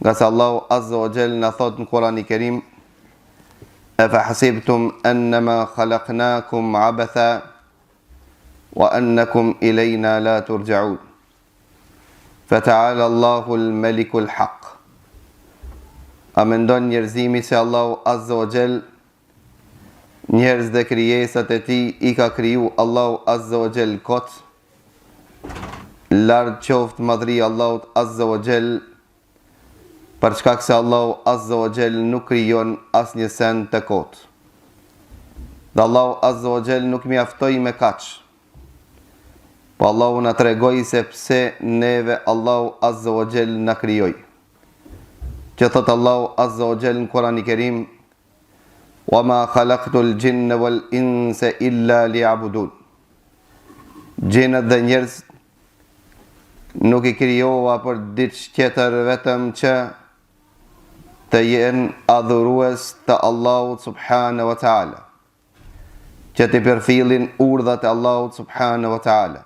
Nga se Allahu Azza wa Jall në thot në Kurani Kerim: Afa hasibtum annama khalaqnakum abatha wa annakum ilayna la turja'un. Fata'ala Allahu al-Maliku al-Haq. A mendon njerëzimi se Allahu Azza wa Jall njerëz dhe krijesat e tij i ka kriju Allahu Azza wa Jall kot? Larg qoftë madhria Allahut Azza wa Jall, për shkak se Allahu Azza wa Jall nuk krijon asnjë send të kot. Dhe Allahu Azza wa Jall nuk mjaftoi me kaq. Po Allahu na tregoi se pse neve Allahu Azza wa Jall na krijoi. Që thot Allahu Azza wa Jall në Kurani Kerim: Wa ma khalaqtul jinna wal insa illa liya'budun. Gjinët dhe njerëz nuk i krijova për diçka tjetër vetëm që të jenë adhurues të Allahut subhanahu wa ta'ala, që të përfillin urdhat e Allahut subhanahu wa ta'ala.